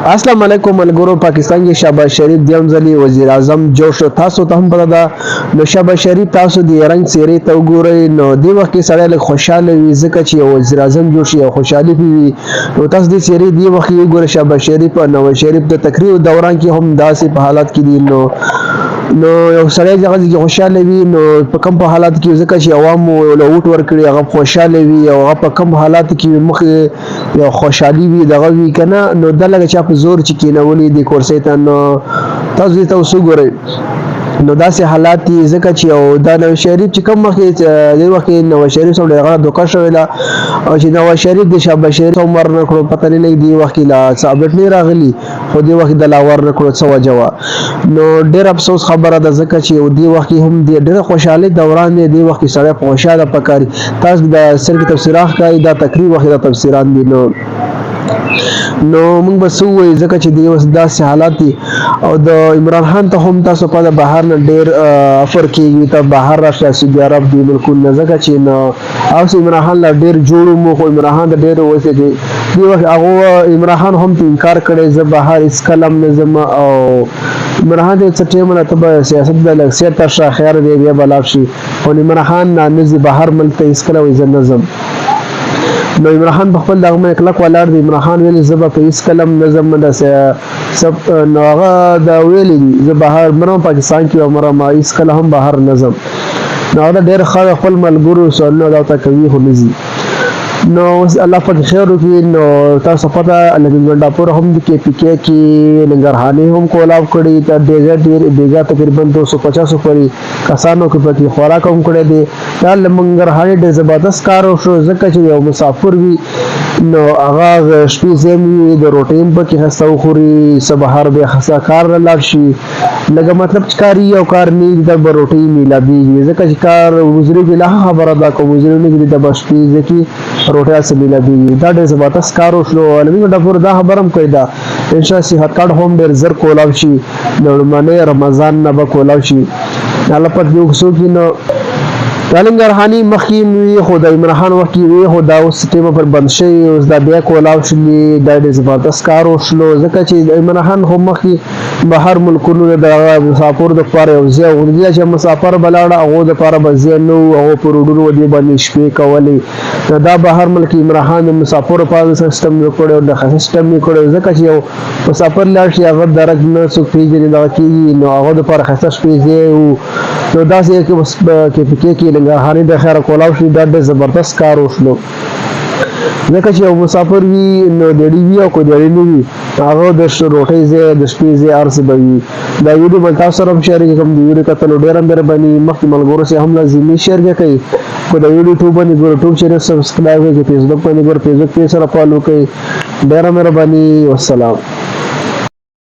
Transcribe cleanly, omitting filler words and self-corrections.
السلام علیکم ملګرو. پاکستان کې شهباز شریف دیم ځلې وزیر اعظم جوړ شو. تاسو ته هم پته ده نو شهباز شریف تاسو د رنګ څیرې ته وګورئ نو دې وخت کې سړی لږ خوشحاله وي ځکه چې یو وزیر اعظم جوړ شي او خوشحالي وي. نو تاسو دې څیرې دې وخت کې وګورئ شهباز شریف او نواز شریف د تقریر دوران کې هم داسې په حالات کې دي. نو یو سړی چې خوشحاله وي نو په کوم په حالات کې ځکه چې عوامو له ووټ ورکړي هغه خوشحاله وي او هغه په کوم حالات کې مخې یو خوشحالي وي دغه وي که نه نو دا لکه چا په زور چې کېنولي دي کرسۍ ته نو تاسو دې ته اوس وګورئ نو داسې حالات دي ځکه چې او دا نواز شریف چې کوم مخکې دې وخت کې نواز شریف سره ډېره غټه دوکه شوې ده او چې نواز شریف د شهباز شریف هم ور نه کړو پته نه لګي دې وخت کې لا څه اپډېټ نه راغلي خو دې وخت د لا ور نه کړو څه وجه وه نو ډېر افسوس خبره ده ځکه چې دې وخت کې هم ډېره خوشحالۍ دوران دی دې وخت کې سړی په خوشحاله پکاري تاسو د سترګې تفسیرات ښکاري دا تقریر وخت دا تفسیرات دي نو موږ به څه ووایو ځکه چې دې اوس داسې حالات دي او د عمران خان ته هم تاسو په بهر نه ډېر افر کېږي ته بهر راشي سعودي عرب دي ملکونه ځکه چې نو اوس عمران خان لا ډېر جوړ مو خو عمران خان د ډېر وسې دي دې وخت هغه عمران خان هم انکار کړی زه بهر هېڅ کله هم نه ځم او عمران خان ته څه ټایم نه ته به سیاست د لږ سیر ته شه خیر دی بیا به لاړ شي خو عمران خان نه ځي بهر ملک ته هېڅ کله وایي زه نه ځم نو عمران خان په خپل دغه باندې کلک ولاړ دی. عمران خان ویلي زه به په هېڅ کله هم نه ځم نو هغه دا ویلي دي زه بهر مرم پاکستان کې به مرم هېڅ کله هم بهر نه ځم نو هغه ډېر ښه خپل ملګرو سوالونه دا ورته کوي خو نه ځي نو الله پاک خیر وکړي. نو تاسو پته لکه ګنډاپور هم د کې پي کې کې ننګرهاني هم کولاو کړي ته بیګا تقریبا 250 پورې کسانو کې پکې خوراک هم کړی دی دا ننګرهاني ډېر زبردست کار وشو ځکه چې یو مسافر وي نو هغه شپې ځای وي د روټۍ هم پکې خسته وخوري څه بهر بیا خسته کار نه لاړ شي لکه مطلب چې کاري او کار نه وي د به روټۍ میلابېږي ځکه چې کار وزرېږي لا خبره ده که وزرې نه کړي د به شپې ځکه روټۍ هسې میلابېږي دا ډېر زبردست کار وشلو علمي ګنډاپور دا خبره هم کوي دا انشاءالله صحت کارډ هم ډېر زر کولاو شي د لومړنۍ رمضان نه به کولاو شي الله پاک دې وکړي نو دا ننګرهاني مخکې وي خو د عمران خان وخت کې وي خو دا اوس ټیمه پر بند شوي اوس دا بیا کولاو شلي دا ډېر زبردست کار وشلو ځکه چې عمران خان خو مخکې بهر ملکونو د مسافرو دپاره یو ځای غوندي چې مسافر به لاړه هغو دپاره به ځای نه و هغو په روډونو دې باندې شپې کولې نو دا بهر ملک عمران خان د مسافرو لپاره سیسټم یې کړی او د سیسټم یې کړی ځکه چې یو مسافر لاړ شي هغه درک نه څوک پېژني دغه کېږي نو هغو دپاره ښایسته شپې ځای و نو داسې کې پي کې ننګرهاني د خیره کولاو شي دا ډېر زبردست کار وشلو ځکه چې یو مسافر وي نو ډېرې وي او که ډېرې نه وي هغه د روټۍ ځای د شپې ځای هر څه به وي دا ویډیو به تاسو سره هم شیر کوم د ویډیو کتلو ډېره مهرباني مخکې ملګرو سره هم لازمي شیر کوئ خو د ویډیو ټوب باندې ګورئ ټوب چینل سبسکرایب کړئ فیسبوک باندې ګورئ فیسبوک پیج سره فالو کړئ ډېره مهرباني والسلام.